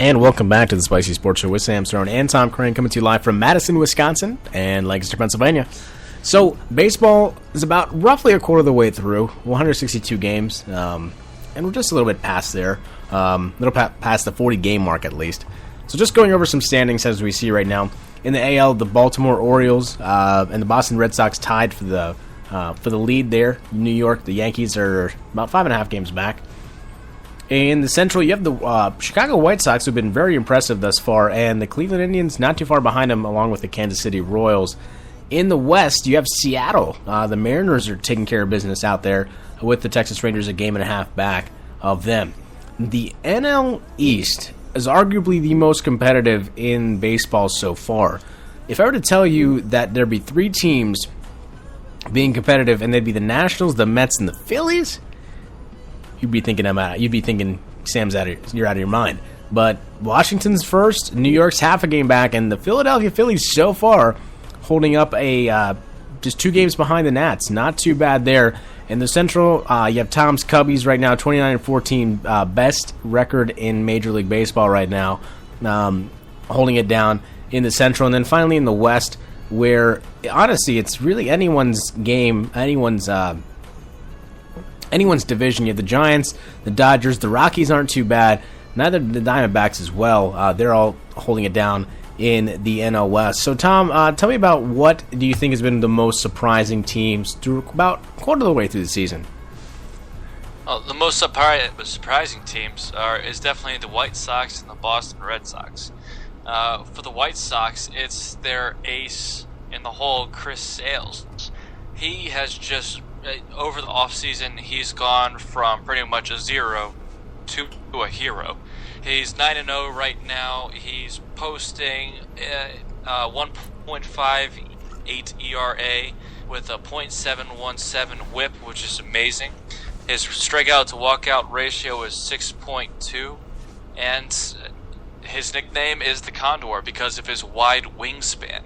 And welcome back to the Spicy Sports Show with Sam Cerrone and Tom Crane, coming to you live from Madison, Wisconsin and Lancaster, Pennsylvania. So, baseball is about roughly a quarter of the way through, 162 games, and we're just a little bit past there, past the 40-game mark at least. So just going over some standings as we see right now. In the AL, the Baltimore Orioles and the Boston Red Sox tied for the lead there. New York, the Yankees are about 5.5 games back. In the Central, you have the Chicago White Sox, who've been very impressive thus far, and the Cleveland Indians not too far behind them, along with the Kansas City Royals. In the West, you have Seattle. The Mariners are taking care of business out there, with the Texas Rangers a game and a half back of them. The NL East is arguably the most competitive in baseball so far. If I were to tell you that there'd be three teams being competitive, and they'd be the Nationals, the Mets, and the Phillies, you'd be thinking you're out of your mind. But Washington's first, New York's half a game back, and the Philadelphia Phillies so far holding up just 2 games behind the Nats. Not too bad there. In the Central, you have Tom's Cubbies right now, 29-14, best record in Major League Baseball right now, holding it down in the Central. And then finally in the West, where honestly it's really anyone's game, anyone's division. You have the Giants, the Dodgers, the Rockies aren't too bad. Neither the Diamondbacks as well. They're all holding it down in the NL West. So, Tom, tell me about what do you think has been the most surprising teams through about a quarter of the way through the season? Well, the most surprising teams is definitely the White Sox and the Boston Red Sox. For the White Sox, it's their ace in the hole, Chris Sales. He has just over the offseason, he's gone from pretty much a zero to a hero. He's 9-0 right now. He's posting 1.58 ERA with a .717 whip, which is amazing. His strikeout to walkout ratio is 6.2, and his nickname is the Condor because of his wide wingspan.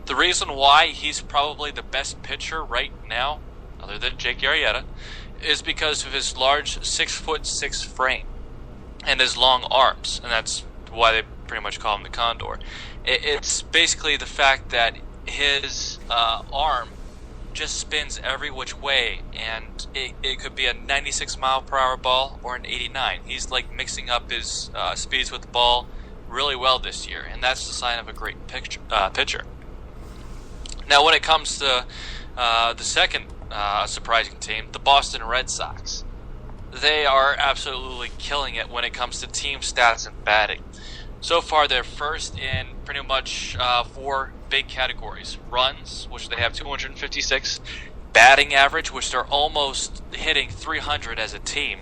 The reason why he's probably the best pitcher right now, other than Jake Arrieta, is because of his large 6'6" frame and his long arms, and that's why they pretty much call him the Condor. It's basically the fact that his arm just spins every which way, and it could be a 96 mile per hour ball or an 89. He's like mixing up his speeds with the ball really well this year, and that's the sign of a great pitcher. Now, when it comes to the second surprising team, the Boston Red Sox, they are absolutely killing it when it comes to team stats and batting. So far, they're first in pretty much 4 big categories. Runs, which they have 256. Batting average, which they're almost hitting 300 as a team.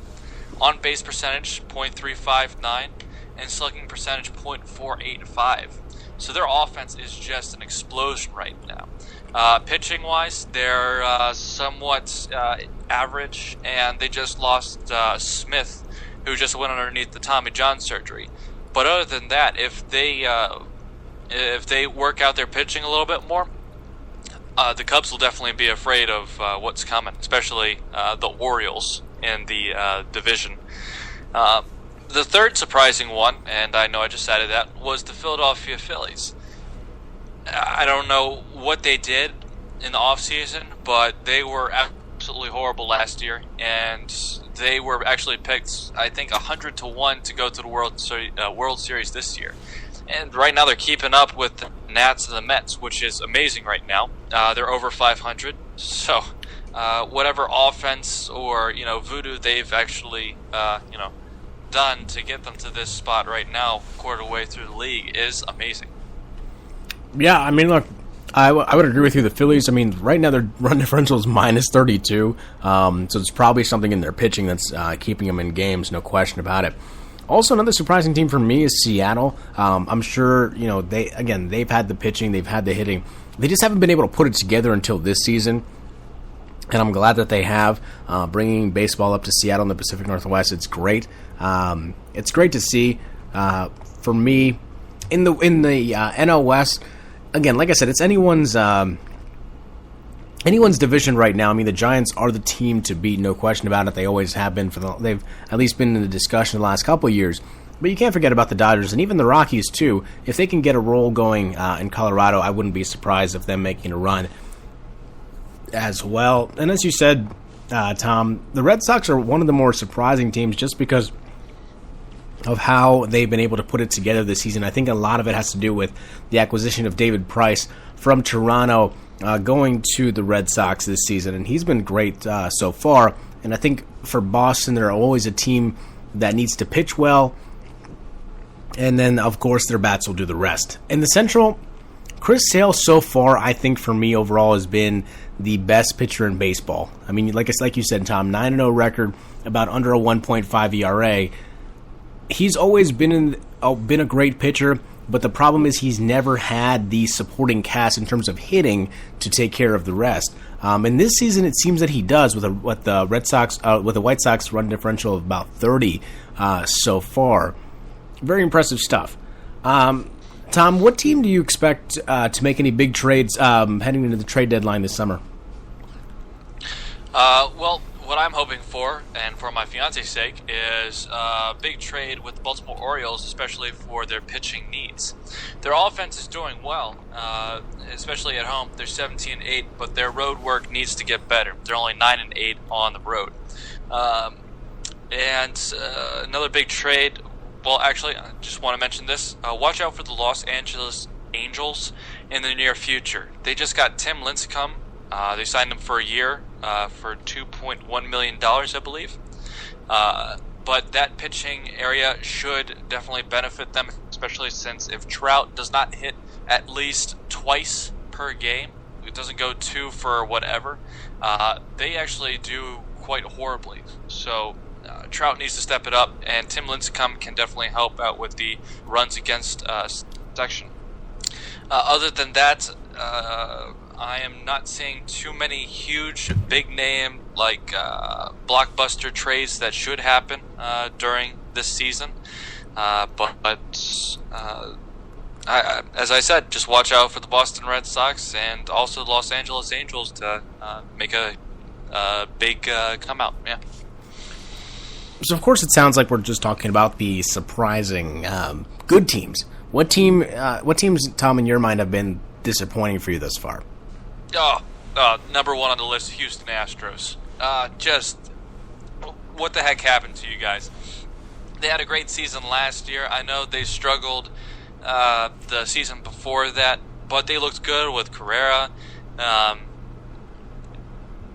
On-base percentage, .359. And slugging percentage, .485. So their offense is just an explosion right now. Pitching-wise, they're somewhat average, and they just lost Smith, who just went underneath the Tommy John surgery. But other than that, if they work out their pitching a little bit more, the Cubs will definitely be afraid of what's coming, especially the Orioles in the division. The third surprising one, and I know I just added that, was the Philadelphia Phillies. I don't know what they did in the offseason, but they were absolutely horrible last year, and they were actually picked, I think, 100-1 to go to the World Series this year. And right now they're keeping up with the Nats and the Mets, which is amazing right now. They're over 500, so whatever offense or voodoo they've actually done to get them to this spot right now, quarter way through the league, is amazing. Yeah, I mean, look, I would agree with you. The Phillies, I mean, right now their run differential is -32, so it's probably something in their pitching that's keeping them in games, no question about it. Also, another surprising team for me is Seattle. I'm sure, they've had the pitching, they've had the hitting. They just haven't been able to put it together until this season. And I'm glad that they have, bringing baseball up to Seattle in the Pacific Northwest. It's great. It's great to see. For me, in the NL West, again, like I said, it's anyone's division right now. I mean, the Giants are the team to beat, no question about it. They always have been. They've at least been in the discussion the last couple of years. But you can't forget about the Dodgers and even the Rockies, too. If they can get a roll going in Colorado, I wouldn't be surprised if them making a run as well. And as you said, Tom, the Red Sox are one of the more surprising teams just because of how they've been able to put it together this season. I think a lot of it has to do with the acquisition of David Price from Toronto going to the Red Sox this season, and he's been great so far. And I think for Boston, they're always a team that needs to pitch well, and then, of course, their bats will do the rest. In the Central, Chris Sale so far, I think for me overall, has been the best pitcher in baseball. I mean, like you said, Tom, 9-0 record, about under a 1.5 ERA. He's always been a great pitcher, but the problem is he's never had the supporting cast in terms of hitting to take care of the rest. And this season, it seems that he does with the White Sox run differential of about 30 so far. Very impressive stuff. Tom, what team do you expect to make any big trades heading into the trade deadline this summer? Well, what I'm hoping for, and for my fiance's sake, is a big trade with the Baltimore Orioles, especially for their pitching needs. Their offense is doing well, especially at home. They're 17-8, but their road work needs to get better. They're only 9-8 on the road. Another big trade. Well, actually, I just want to mention this. Watch out for the Los Angeles Angels in the near future. They just got Tim Lincecum. They signed him for a year for $2.1 million, I believe. But that pitching area should definitely benefit them, especially since if Trout does not hit at least twice per game, it doesn't go 2 for whatever, they actually do quite horribly. So Trout needs to step it up, and Tim Lincecum can definitely help out with the runs against section. Other than that, I am not seeing too many huge, big-name, blockbuster trades that should happen during this season. As I said, just watch out for the Boston Red Sox and also the Los Angeles Angels to make a big come out. Yeah. So, of course, it sounds like we're just talking about the surprising good teams. What teams, Tom, in your mind, have been disappointing for you thus far? Number one on the list, Houston Astros. Just, what the heck happened to you guys? They had a great season last year. I know they struggled the season before that, but they looked good with Carrera.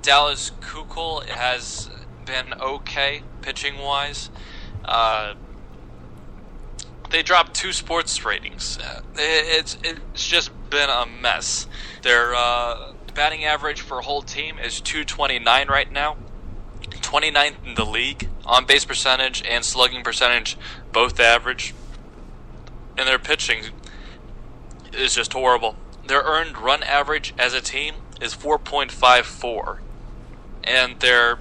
Dallas Keuchel has been okay pitching-wise. They dropped 2 sports ratings. It's just been a mess. Their batting average for a whole team is .229 right now, 29th in the league. On-base percentage and slugging percentage, both average. And their pitching is just horrible. Their earned run average as a team is 4.54. And their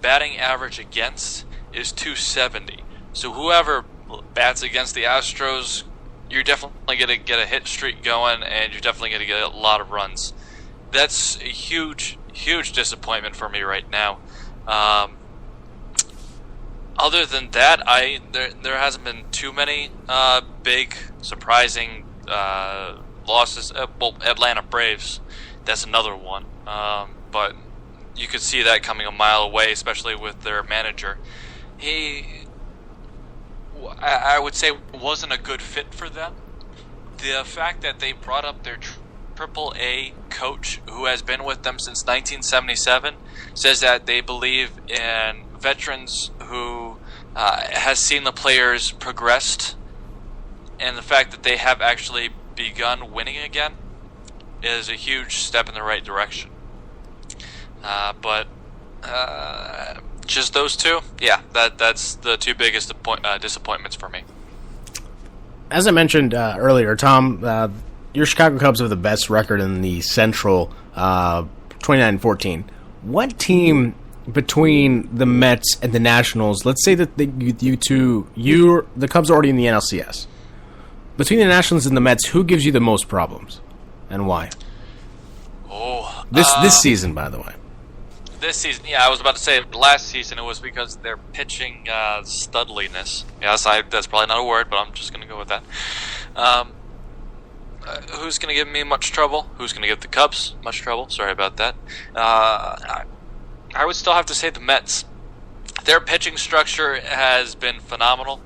batting average against is .270. So whoever bats against the Astros, you're definitely going to get a hit streak going, and you're definitely going to get a lot of runs. That's a huge, huge disappointment for me right now. Other than that, there hasn't been too many big, surprising losses. Atlanta Braves, that's another one. But you could see that coming a mile away, especially with their manager. I would say, wasn't a good fit for them. The fact that they brought up their AAA coach, who has been with them since 1977, says that they believe in veterans who has seen the players progressed, and the fact that they have actually begun winning again is a huge step in the right direction. But just those two, yeah, that's the 2 biggest disappointments for me. As I mentioned earlier, Tom, your Chicago Cubs have the best record in the Central, 29-14. What team between the Mets and the Nationals? Let's say that the Cubs are already in the NLCS. Between the Nationals and the Mets, who gives you the most problems, and why? Oh, this season, by the way. this season, I was about to say last season it was because of their pitching studliness. Yes, that's probably not a word, but I'm just going to go with that. Who's going to give me much trouble? Who's going to give the Cubs much trouble? Sorry about that. I would still have to say the Mets. Their pitching structure has been phenomenal,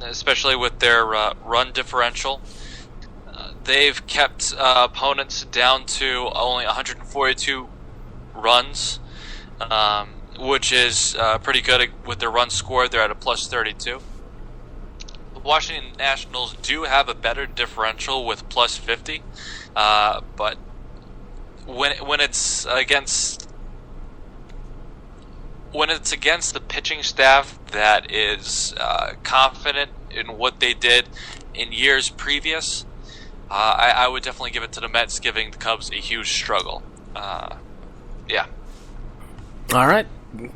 especially with their run differential. They've kept opponents down to only 142 runs, which is pretty good with their run score. They're at a plus 32. The Washington Nationals do have a better differential with plus 50, but when it's against the pitching staff that is confident in what they did in years previous, I would definitely give it to the Mets, giving the Cubs a huge struggle. Yeah. All right.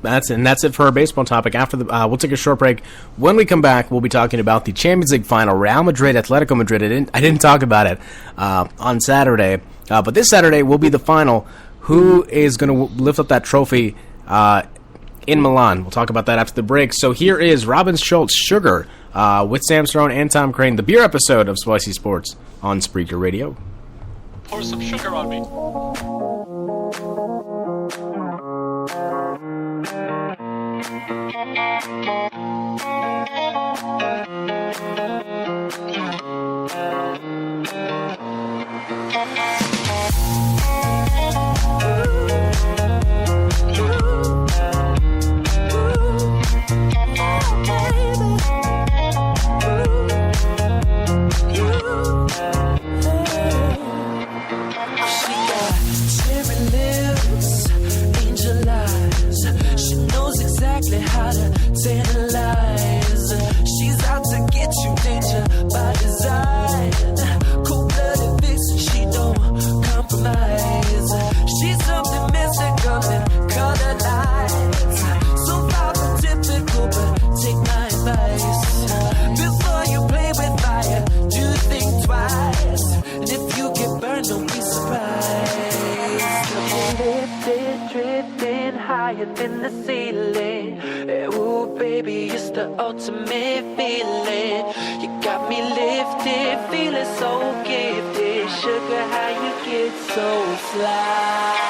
That's it for our baseball topic. After we'll take a short break. When we come back, we'll be talking about the Champions League final, Real Madrid, Atletico Madrid. I didn't talk about it on Saturday, but this Saturday will be the final. Who is going to lift up that trophy in Milan? We'll talk about that after the break. So here is Robin Schultz, Sugar, with Sam Cerrone and Tom Crane, the beer episode of Spicy Sports on Spreaker Radio. Pour some sugar on me. How to tantalize. She's out to get you, danger by design. Cold-blooded vixen, she don't compromise. She's something mystical and colored lights. So far from typical, but take my advice. Before you play with fire, do think twice. And if you get burned, don't be surprised. Lifted, drifting higher than the ceiling. Ooh, baby, it's the ultimate feeling. You got me lifted, feeling so gifted. Sugar, how you get so fly?